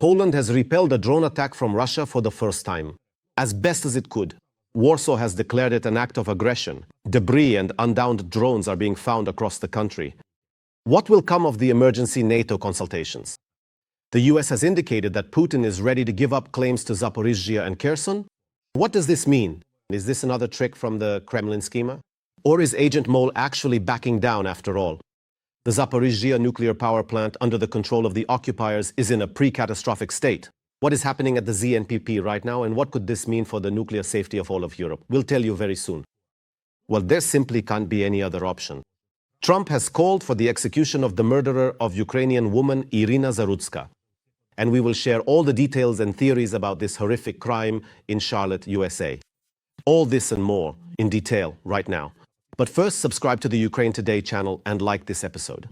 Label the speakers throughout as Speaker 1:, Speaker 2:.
Speaker 1: Poland has repelled a drone attack from Russia for the first time, as best as it could. Warsaw has declared it an act of aggression. Debris and undowned drones are being found across the country. What will come of the emergency NATO consultations? The US has indicated that Putin is ready to give up claims to Zaporizhzhia and Kherson. What does this mean? Is this another trick from the Kremlin schema? Or is Agent Mole actually backing down after all? The Zaporizhzhia nuclear power plant under the control of the occupiers is in a pre-catastrophic state. What is happening at the ZNPP right now, and what could this mean for the nuclear safety of all of Europe? We'll tell you very soon. Well, there simply can't be any other option. Trump has called for the execution of the murderer of Ukrainian woman Irina Zarutska. And we will share all the details and theories about this horrific crime in Charlotte, USA. All this and more in detail right now. But first, subscribe to the Ukraine Today channel and like this episode.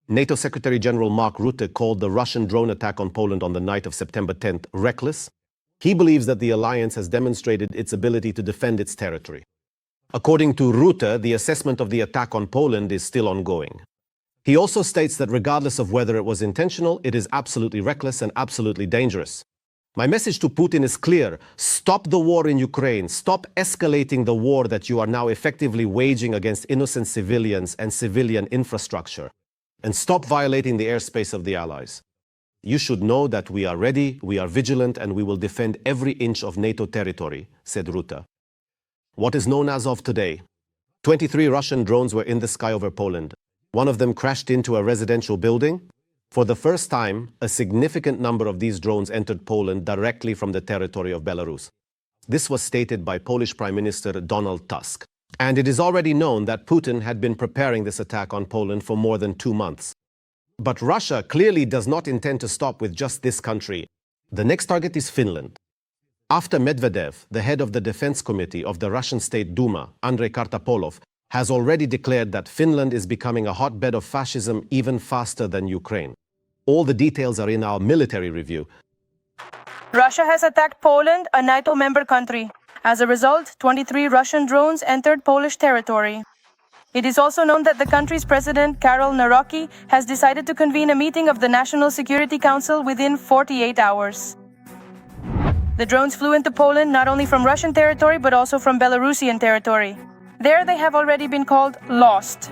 Speaker 1: NATO Secretary General Mark Rutte called the Russian drone attack on Poland on the night of September 10th reckless. He believes that the alliance has demonstrated its ability to defend its territory. According to Rutte, the assessment of the attack on Poland is still ongoing. He also states that regardless of whether it was intentional, it is absolutely reckless and absolutely dangerous. My message to Putin is clear. Stop the war in Ukraine. Stop escalating the war that you are now effectively waging against innocent civilians and civilian infrastructure. And stop violating the airspace of the allies. You should know that we are ready, we are vigilant, and we will defend every inch of NATO territory, said Rutte. What is known as of today? 23 Russian drones were in the sky over Poland. One of them crashed into a residential building. For the first time, a significant number of these drones entered Poland directly from the territory of Belarus. This was stated by Polish Prime Minister Donald Tusk. And it is already known that Putin had been preparing this attack on Poland for more than 2 months. But Russia clearly does not intend to stop with just this country. The next target is Finland. After Medvedev, the head of the Defense Committee of the Russian State Duma, Andrei Kartapolov, has already declared that Finland is becoming a hotbed of fascism even faster than Ukraine. All the details are in our military review.
Speaker 2: Russia has attacked Poland, a NATO member country. As a result, 23 Russian drones entered Polish territory. It is also known that the country's president, Karol Nawrocki, has decided to convene a meeting of the National Security Council within 48 hours. The drones flew into Poland not only from Russian territory but also from Belarusian territory. There they have already been called lost.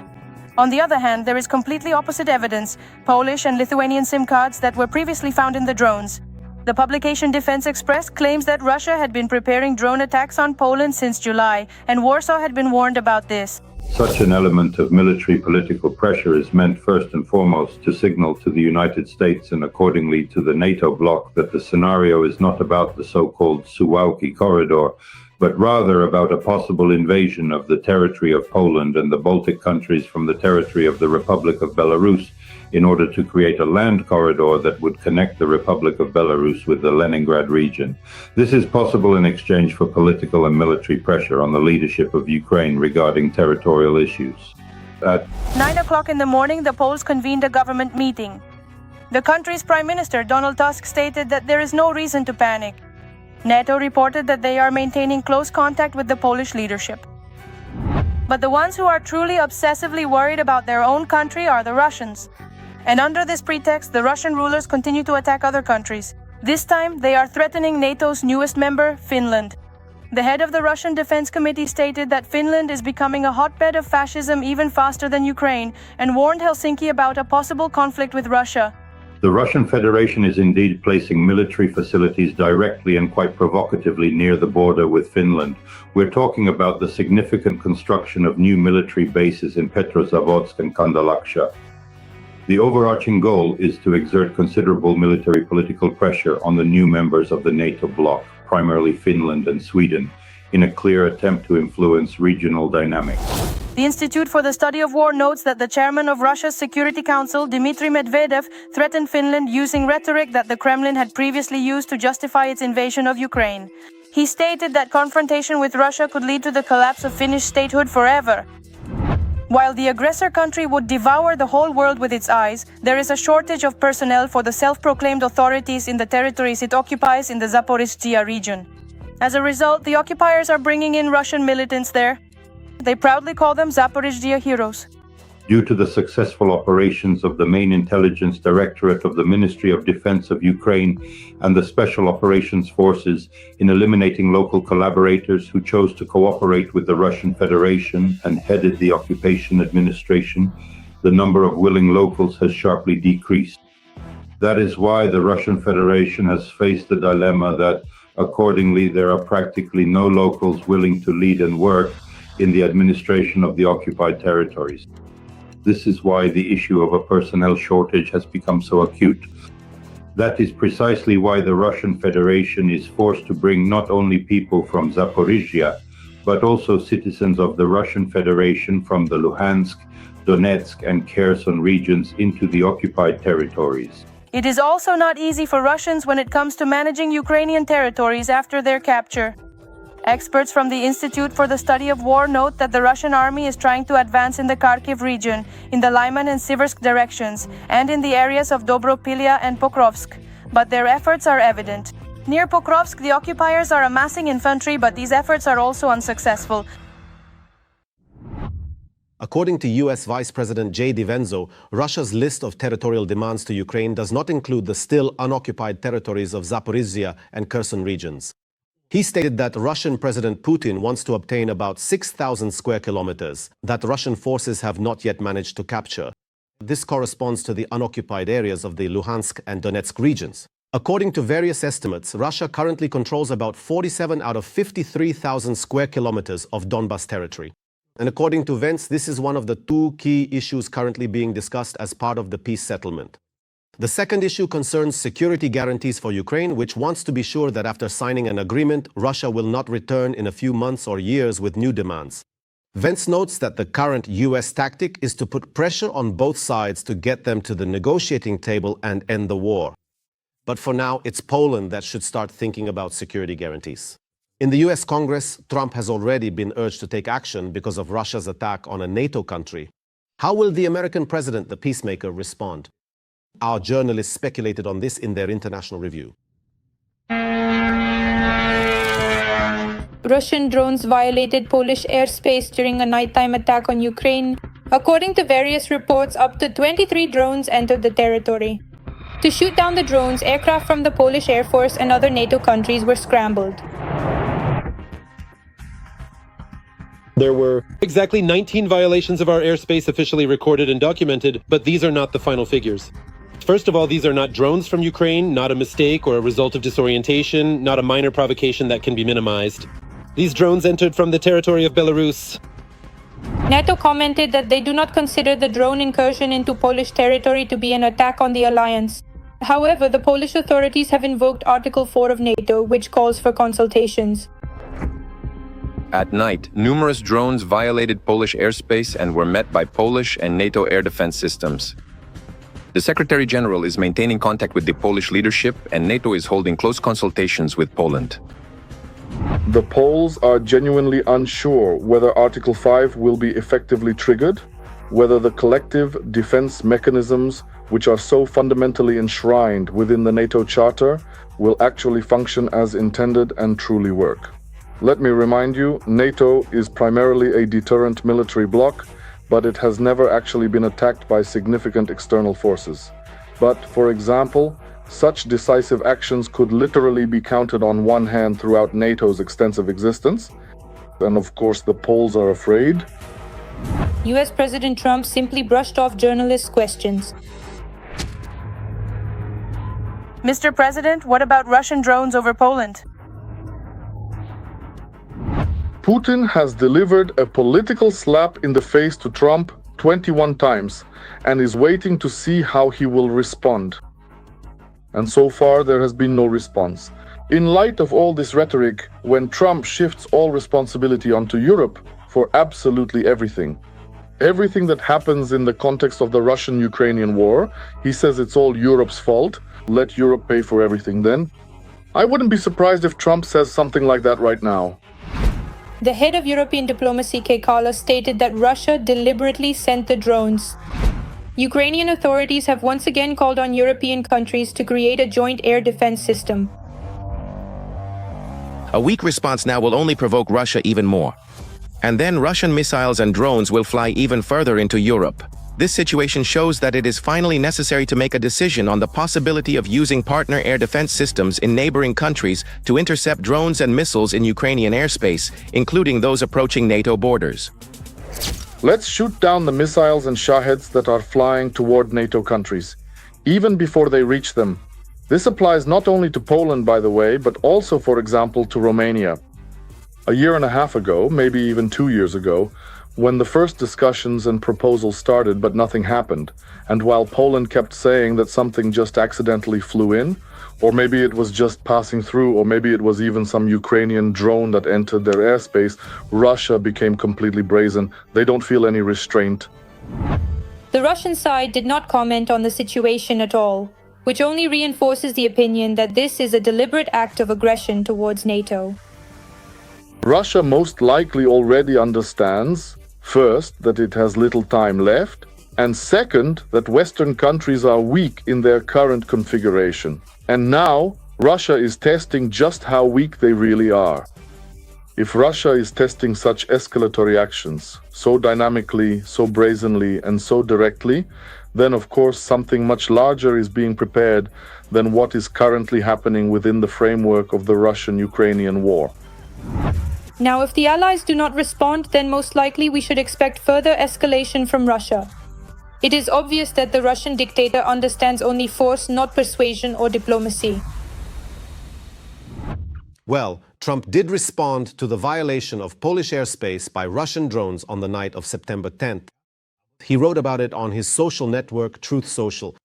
Speaker 2: On the other hand, there is completely opposite evidence, Polish and Lithuanian SIM cards that were previously found in the drones. The publication Defense Express claims that Russia had been preparing drone attacks on Poland since July, and Warsaw had been warned about this.
Speaker 3: Such an element of military political pressure is meant first and foremost to signal to the United States and accordingly to the NATO bloc that the scenario is not about the so-called Suwałki corridor, but rather about a possible invasion of the territory of Poland and the Baltic countries from the territory of the Republic of Belarus in order to create a land corridor that would connect the Republic of Belarus with the Leningrad region. This is possible in exchange for political and military pressure on the leadership of Ukraine regarding territorial issues. At
Speaker 2: 9 o'clock in the morning, the Poles convened a government meeting. The country's Prime Minister, Donald Tusk, stated that there is no reason to panic. NATO reported that they are maintaining close contact with the Polish leadership. But the ones who are truly obsessively worried about their own country are the Russians. And under this pretext, the Russian rulers continue to attack other countries. This time, they are threatening NATO's newest member, Finland. The head of the Russian Defense Committee stated that Finland is becoming a hotbed of fascism even faster than Ukraine and warned Helsinki about a possible conflict with Russia.
Speaker 3: The Russian Federation is indeed placing military facilities directly and quite provocatively near the border with Finland. We're talking about the significant construction of new military bases in Petrozavodsk and Kandalaksha. The overarching goal is to exert considerable military political pressure on the new members of the NATO bloc, primarily Finland and Sweden, in a clear attempt to influence regional dynamics.
Speaker 2: The Institute for the Study of War notes that the chairman of Russia's Security Council, Dmitry Medvedev, threatened Finland using rhetoric that the Kremlin had previously used to justify its invasion of Ukraine. He stated that confrontation with Russia could lead to the collapse of Finnish statehood forever. While the aggressor country would devour the whole world with its eyes, there is a shortage of personnel for the self-proclaimed authorities in the territories it occupies in the Zaporizhzhia region. As a result, the occupiers are bringing in Russian militants there. They proudly call them Zaporizhzhia heroes.
Speaker 3: due to the successful operations of the main intelligence directorate of the Ministry of Defense of Ukraine and the Special Operations Forces in eliminating local collaborators who chose to cooperate with the Russian Federation and headed the occupation administration, the number of willing locals has sharply decreased. That is why the Russian Federation has faced the dilemma that, accordingly, there are practically no locals willing to lead and work in the administration of the occupied territories. This is why the issue of a personnel shortage has become so acute. That is precisely why the Russian Federation is forced to bring not only people from Zaporizhzhia, but also citizens of the Russian Federation from the Luhansk, Donetsk, and Kherson regions into the occupied territories.
Speaker 2: It is also not easy for Russians when it comes to managing Ukrainian territories after their capture. Experts from the Institute for the Study of War note that the Russian army is trying to advance in the Kharkiv region, in the Lyman and Siversk directions, and in the areas of Dobropilya and Pokrovsk. But their efforts are evident. Near Pokrovsk, the occupiers are amassing infantry, but these efforts are also unsuccessful.
Speaker 1: According to US Vice President J. DiVenzo, Russia's list of territorial demands to Ukraine does not include the still unoccupied territories of Zaporizhzhia and Kherson regions. He stated that Russian President Putin wants to obtain about 6,000 square kilometers that Russian forces have not yet managed to capture. This corresponds to the unoccupied areas of the Luhansk and Donetsk regions. According to various estimates, Russia currently controls about 47 out of 53,000 square kilometers of Donbas territory. And according to Vence, this is one of the two key issues currently being discussed as part of the peace settlement. The second issue concerns security guarantees for Ukraine, which wants to be sure that after signing an agreement, Russia will not return in a few months or years with new demands. Vence notes that the current US tactic is to put pressure on both sides to get them to the negotiating table and end the war. But for now, it's Poland that should start thinking about security guarantees. In the US Congress, Trump has already been urged to take action because of Russia's attack on a NATO country. How will the American president, the peacemaker, respond? Our journalists speculated on this in their international review.
Speaker 4: Russian drones violated Polish airspace during a nighttime attack on Ukraine. According to various reports, up to 23 drones entered the territory. To shoot down the drones, aircraft from the Polish Air Force and other NATO countries were scrambled.
Speaker 5: There were exactly 19 violations of our airspace officially recorded and documented, but these are not the final figures. First of all, these are not drones from Ukraine, not a mistake or a result of disorientation, not a minor provocation that can be minimized. These drones entered from the territory of Belarus.
Speaker 4: NATO commented that they do not consider the drone incursion into Polish territory to be an attack on the alliance. However, the Polish authorities have invoked Article 4 of NATO, which calls for consultations.
Speaker 6: At night, numerous drones violated Polish airspace and were met by Polish and NATO air defense systems. The Secretary General is maintaining contact with the Polish leadership, and NATO is holding close consultations with Poland.
Speaker 7: The Poles are genuinely unsure whether Article 5 will be effectively triggered, whether the collective defense mechanisms, which are so fundamentally enshrined within the NATO Charter, will actually function as intended and truly work. Let me remind you, NATO is primarily a deterrent military bloc, but it has never actually been attacked by significant external forces. But, for example, such decisive actions could literally be counted on one hand throughout NATO's extensive existence. And of course, the Poles are afraid.
Speaker 4: US President Trump simply brushed off journalists' questions.
Speaker 2: Mr. President, what about Russian drones over Poland?
Speaker 7: Putin has delivered a political slap in the face to Trump 21 times and is waiting to see how he will respond. And so far, there has been no response. In light of all this rhetoric, when Trump shifts all responsibility onto Europe for absolutely everything that happens in the context of the Russian-Ukrainian war, he says it's all Europe's fault. Let Europe pay for everything then. I wouldn't be surprised if Trump says something like that right now.
Speaker 4: The head of European diplomacy, Kekala, stated that Russia deliberately sent the drones. Ukrainian authorities have once again called on European countries to create a joint air defense system.
Speaker 8: A weak response now will only provoke Russia even more. And then Russian missiles and drones will fly even further into Europe. This situation shows that it is finally necessary to make a decision on the possibility of using partner air defense systems in neighboring countries to intercept drones and missiles in Ukrainian airspace, including those approaching NATO borders.
Speaker 7: Let's shoot down the missiles and Shaheds that are flying toward NATO countries, even before they reach them. This applies not only to Poland, by the way, but also, for example, to Romania. A year and a half ago, maybe even 2 years ago, when the first discussions and proposals started but nothing happened, and while Poland kept saying that something just accidentally flew in, or maybe it was just passing through, or maybe it was even some Ukrainian drone that entered their airspace, Russia became completely brazen. They don't feel any restraint.
Speaker 4: The Russian side did not comment on the situation at all, which only reinforces the opinion that this is a deliberate act of aggression towards NATO.
Speaker 7: Russia most likely already understands, first, that it has little time left, and second, that Western countries are weak in their current configuration. And now, Russia is testing just how weak they really are. If Russia is testing such escalatory actions, so dynamically, so brazenly, and so directly, then of course something much larger is being prepared than what is currently happening within the framework of the Russian-Ukrainian war.
Speaker 4: Now, if the Allies do not respond, then most likely we should expect further escalation from Russia. It is obvious that the Russian dictator understands only force, not persuasion or diplomacy.
Speaker 1: Well, Trump did respond to the violation of Polish airspace by Russian drones on the night of September 10th. He wrote about it on his social network, Truth Social.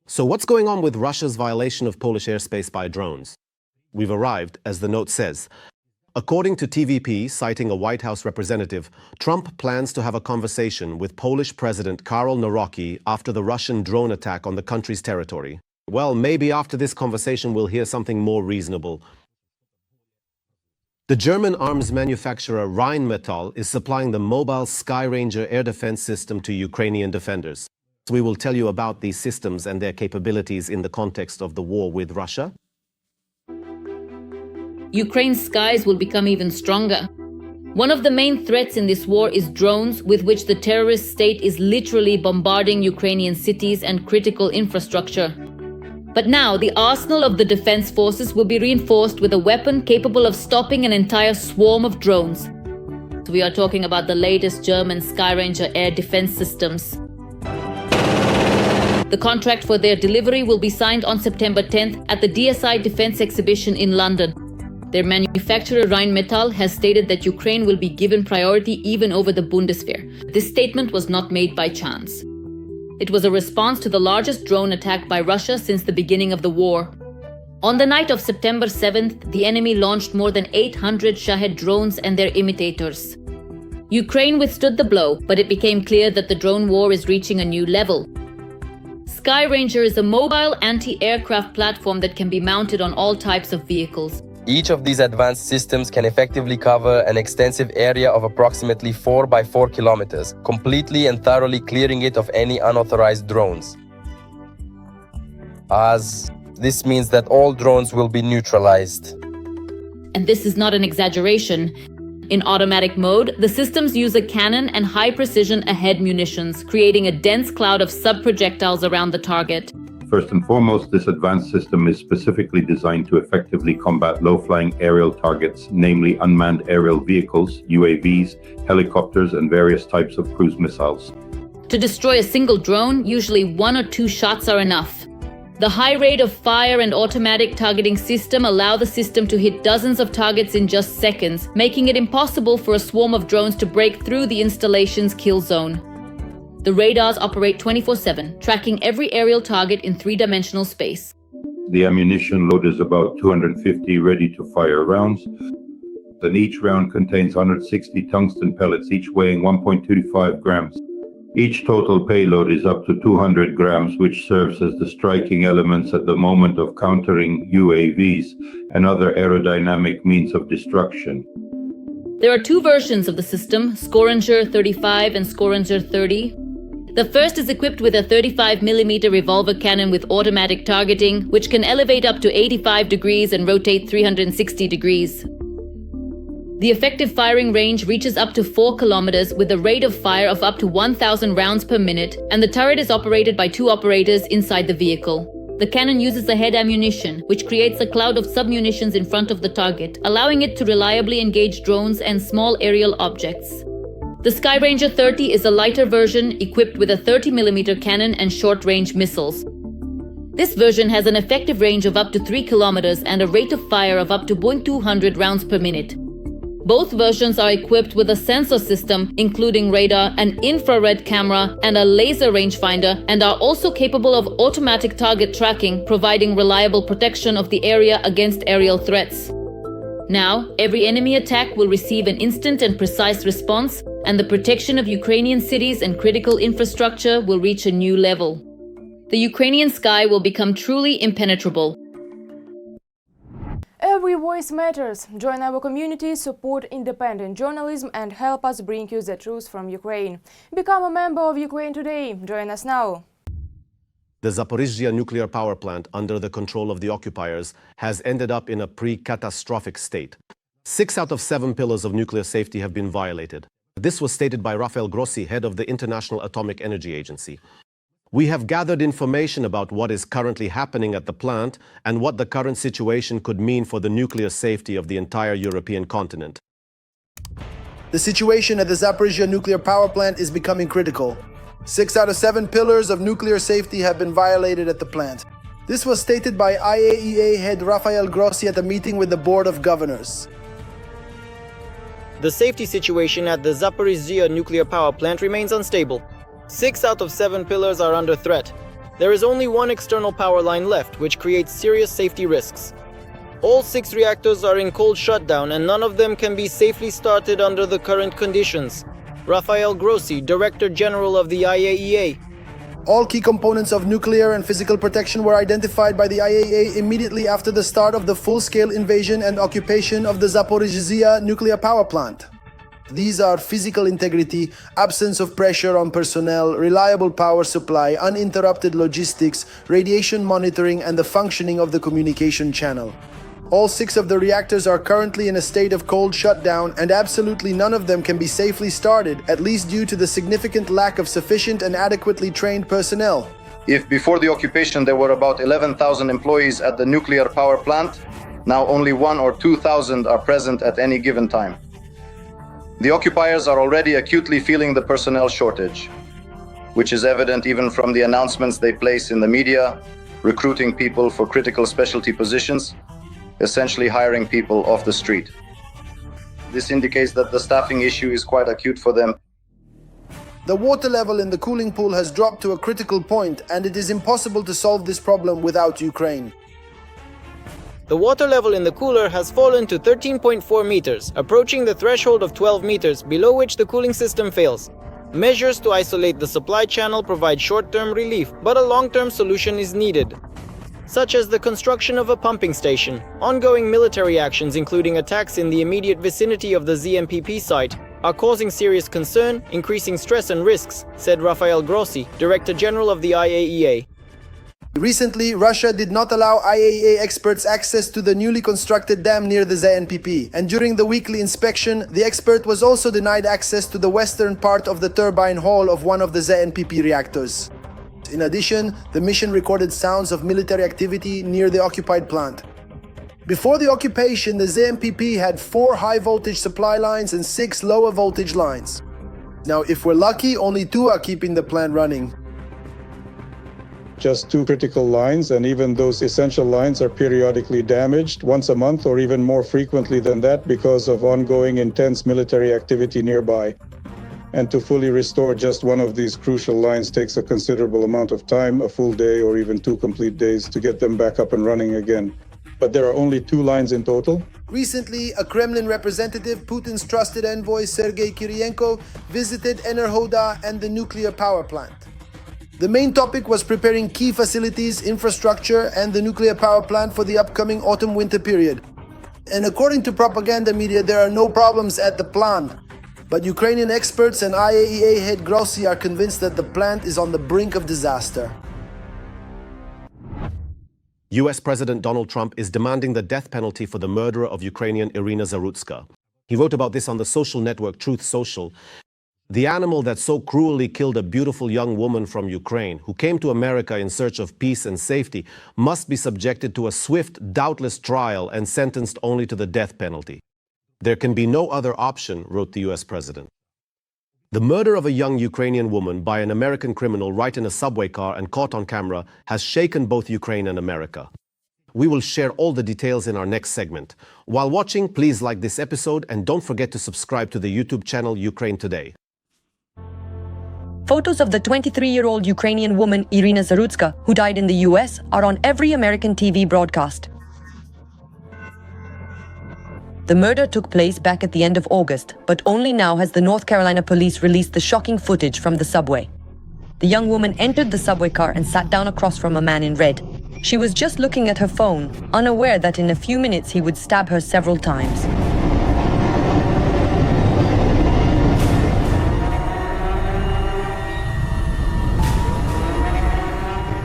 Speaker 1: So what's going on with Russia's violation of Polish airspace by drones? We've arrived, as the note says. According to TVP, citing a White House representative, Trump plans to have a conversation with Polish President Karol Nawrocki after the Russian drone attack on the country's territory. Well, maybe after this conversation we'll hear something more reasonable. The German arms manufacturer Rheinmetall is supplying the mobile Skyranger air defense system to Ukrainian defenders. We will tell you about these systems and their capabilities in the context of the war with Russia.
Speaker 9: Ukraine's skies will become even stronger. One of the main threats in this war is drones, with which the terrorist state is literally bombarding Ukrainian cities and critical infrastructure. But now, the arsenal of the defense forces will be reinforced with a weapon capable of stopping an entire swarm of drones. We are talking about the latest German Skyranger air defense systems. The contract for their delivery will be signed on September 10th at the DSI Defense Exhibition in London. Their manufacturer Rheinmetall has stated that Ukraine will be given priority even over the Bundeswehr. This statement was not made by chance. It was a response to the largest drone attack by Russia since the beginning of the war. On the night of September 7th, the enemy launched more than 800 Shahed drones and their imitators. Ukraine withstood the blow, but it became clear that the drone war is reaching a new level. Skyranger is a mobile anti-aircraft platform that can be mounted on all types of vehicles.
Speaker 10: Each of these advanced systems can effectively cover an extensive area of approximately 4 by 4 kilometers, completely and thoroughly clearing it of any unauthorized drones. As this means that all drones will be neutralized.
Speaker 9: And this is not an exaggeration. In automatic mode, the systems use a cannon and high-precision ahead munitions, creating a dense cloud of sub-projectiles around the target.
Speaker 3: First and foremost, this advanced system is specifically designed to effectively combat low-flying aerial targets, namely unmanned aerial vehicles, UAVs, helicopters, and various types of cruise missiles.
Speaker 9: To destroy a single drone, usually 1 or 2 shots are enough. The high rate of fire and automatic targeting system allow the system to hit dozens of targets in just seconds, making it impossible for a swarm of drones to break through the installation's kill zone. The radars operate 24/7, tracking every aerial target in 3-dimensional space.
Speaker 3: The ammunition load is about 250 ready-to-fire rounds, and each round contains 160 tungsten pellets, each weighing 1.25 grams. Each total payload is up to 200 grams, which serves as the striking elements at the moment of countering UAVs and other aerodynamic means of destruction.
Speaker 9: There are 2 versions of the system, Scoranger 35 and Scoranger 30. The first is equipped with a 35mm revolver cannon with automatic targeting, which can elevate up to 85 degrees and rotate 360 degrees. The effective firing range reaches up to 4 kilometers with a rate of fire of up to 1,000 rounds per minute, and the turret is operated by 2 operators inside the vehicle. The cannon uses a head ammunition, which creates a cloud of submunitions in front of the target, allowing it to reliably engage drones and small aerial objects. The Skyranger 30 is a lighter version equipped with a 30mm cannon and short-range missiles. This version has an effective range of up to 3 kilometers and a rate of fire of up to 200 rounds per minute. Both versions are equipped with a sensor system, including radar, an infrared camera, and a laser rangefinder, and are also capable of automatic target tracking, providing reliable protection of the area against aerial threats. Now, every enemy attack will receive an instant and precise response, and the protection of Ukrainian cities and critical infrastructure will reach a new level. The Ukrainian sky will become truly impenetrable.
Speaker 11: Every voice matters. Join our community, support independent journalism and help us bring you the truth from Ukraine. Become a member of Ukraine Today. Join us now.
Speaker 1: The Zaporizhzhia nuclear power plant, under the control of the occupiers, has ended up in a pre-catastrophic state. 6 out of 7 pillars of nuclear safety have been violated. This was stated by Rafael Grossi, head of the International Atomic Energy Agency. We have gathered information about what is currently happening at the plant and what the current situation could mean for the nuclear safety of the entire European continent.
Speaker 12: The situation at the Zaporizhzhia nuclear power plant is becoming critical. 6 out of 7 pillars of nuclear safety have been violated at the plant. This was stated by IAEA head Rafael Grossi at a meeting with the Board of Governors.
Speaker 13: The safety situation at the Zaporizhzhia nuclear power plant remains unstable. 6 out of 7 pillars are under threat. There is only one external power line left, which creates serious safety risks. All 6 reactors are in cold shutdown and none of them can be safely started under the current conditions. Rafael Grossi, Director General of the IAEA.
Speaker 12: All key components of nuclear and physical protection were identified by the IAEA immediately after the start of the full-scale invasion and occupation of the Zaporizhzhia nuclear power plant. These are physical integrity, absence of pressure on personnel, reliable power supply, uninterrupted logistics, radiation monitoring, and the functioning of the communication channel. All 6 of the reactors are currently in a state of cold shutdown, and absolutely none of them can be safely started, at least due to the significant lack of sufficient and adequately trained personnel.
Speaker 14: If before the occupation there were about 11,000 employees at the nuclear power plant, now only 1,000 or 2,000 are present at any given time. The occupiers are already acutely feeling the personnel shortage, which is evident even from the announcements they place in the media, recruiting people for critical specialty positions, essentially hiring people off the street. This indicates that the staffing issue is quite acute for them.
Speaker 12: The water level in the cooling pool has dropped to a critical point, and it is impossible to solve this problem without Ukraine.
Speaker 13: The water level in the cooler has fallen to 13.4 meters, approaching the threshold of 12 meters, below which the cooling system fails. Measures to isolate the supply channel provide short-term relief, but a long-term solution is needed, such as the construction of a pumping station. Ongoing military actions, including attacks in the immediate vicinity of the ZMPP site, are causing serious concern, increasing stress and risks, said Rafael Grossi, Director General of the IAEA.
Speaker 12: Recently, Russia did not allow IAEA experts access to the newly constructed dam near the ZNPP, and during the weekly inspection, the expert was also denied access to the western part of the turbine hall of one of the ZNPP reactors. In addition, the mission recorded sounds of military activity near the occupied plant. Before the occupation, the ZNPP had 4 high-voltage supply lines and 6 lower-voltage lines. Now, if we're lucky, only 2 are keeping the plant running.
Speaker 15: Just 2 critical lines, and even those essential lines are periodically damaged once a month or even more frequently than that because of ongoing intense military activity nearby. And to fully restore just one of these crucial lines takes a considerable amount of time, a full day or even 2 complete days to get them back up and running again. But there are only 2 lines in total.
Speaker 12: Recently, a Kremlin representative, Putin's trusted envoy Sergei Kiriyenko, visited Enerhoda and the nuclear power plant. The main topic was preparing key facilities, infrastructure, and the nuclear power plant for the upcoming autumn-winter period. And according to propaganda media, there are no problems at the plant. But Ukrainian experts and IAEA head Grossi are convinced that the plant is on the brink of disaster.
Speaker 1: US President Donald Trump is demanding the death penalty for the murderer of Ukrainian Irina Zarutska. He wrote about this on the social network Truth Social. The animal that so cruelly killed a beautiful young woman from Ukraine, who came to America in search of peace and safety, must be subjected to a swift, doubtless trial and sentenced only to the death penalty. There can be no other option, wrote the US president. The murder of a young Ukrainian woman by an American criminal right in a subway car and caught on camera has shaken both Ukraine and America. We will share all the details in our next segment. While watching, please like this episode and don't forget to subscribe to the YouTube channel Ukraine Today.
Speaker 16: Photos of the 23-year-old Ukrainian woman Irina Zarutska, who died in the US, are on every American TV broadcast. The murder took place back at the end of August, but only now has the North Carolina police released the shocking footage from the subway. The young woman entered the subway car and sat down across from a man in red. She was just looking at her phone, unaware that in a few minutes he would stab her several times.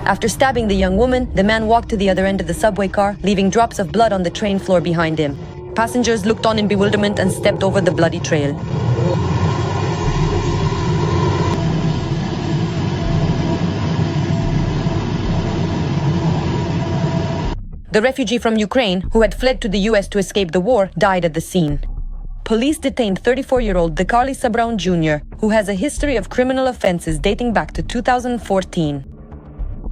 Speaker 16: After stabbing the young woman, the man walked to the other end of the subway car, leaving drops of blood on the train floor behind him. Passengers looked on in bewilderment and stepped over the bloody trail. The refugee from Ukraine, who had fled to the US to escape the war, died at the scene. Police detained 34-year-old Zaporizhzhia Brown Jr., who has a history of criminal offenses dating back to 2014.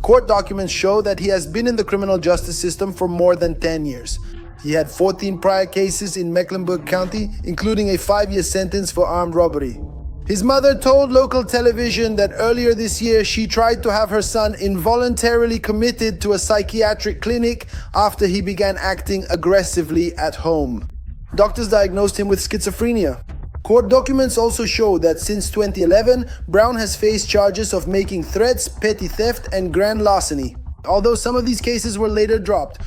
Speaker 12: Court documents show that he has been in the criminal justice system for more than 10 years. He had 14 prior cases in Mecklenburg County, including a 5-year sentence for armed robbery. His mother told local television that earlier this year she tried to have her son involuntarily committed to a psychiatric clinic after he began acting aggressively at home. Doctors diagnosed him with schizophrenia. Court documents also show that since 2011, Brown has faced charges of making threats, petty theft, and grand larceny, although some of these cases were later dropped.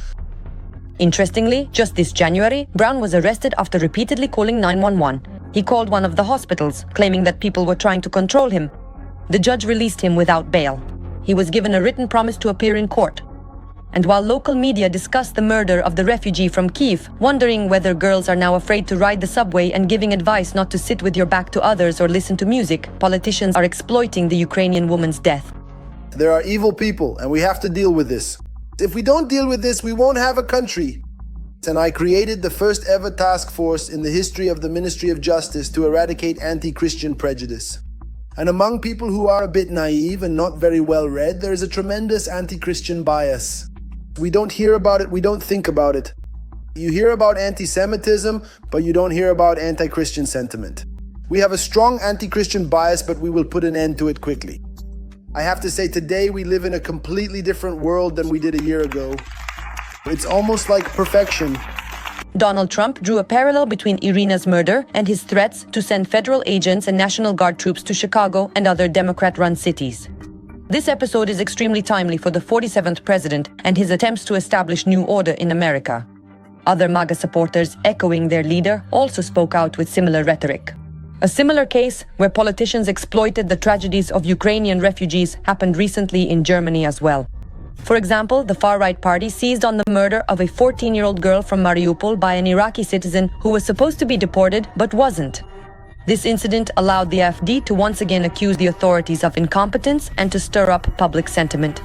Speaker 16: Interestingly, just this January, Brown was arrested after repeatedly calling 911. He called one of the hospitals, claiming that people were trying to control him. The judge released him without bail. He was given a written promise to appear in court. And while local media discussed the murder of the refugee from Kyiv, wondering whether girls are now afraid to ride the subway and giving advice not to sit with your back to others or listen to music, politicians are exploiting the Ukrainian woman's death.
Speaker 12: There are evil people, and we have to deal with this. If we don't deal with this, we won't have a country. And I created the first ever task force in the history of the Ministry of Justice to eradicate anti-Christian prejudice. And among people who are a bit naive and not very well read, there is a tremendous anti-Christian bias. We don't hear about it, we don't think about it. You hear about anti-Semitism, but you don't hear about anti-Christian sentiment. We have a strong anti-Christian bias, but we will put an end to it quickly. I have to say, today we live in a completely different world than we did a year ago. It's almost like perfection.
Speaker 16: Donald Trump drew a parallel between Irina's murder and his threats to send federal agents and National Guard troops to Chicago and other Democrat-run cities. This episode is extremely timely for the 47th president and his attempts to establish new order in America. Other MAGA supporters, echoing their leader, also spoke out with similar rhetoric. A similar case, where politicians exploited the tragedies of Ukrainian refugees, happened recently in Germany as well. For example, the far-right party seized on the murder of a 14-year-old girl from Mariupol by an Iraqi citizen who was supposed to be deported but wasn't. This incident allowed the AfD to once again accuse the authorities of incompetence and to stir up public sentiment.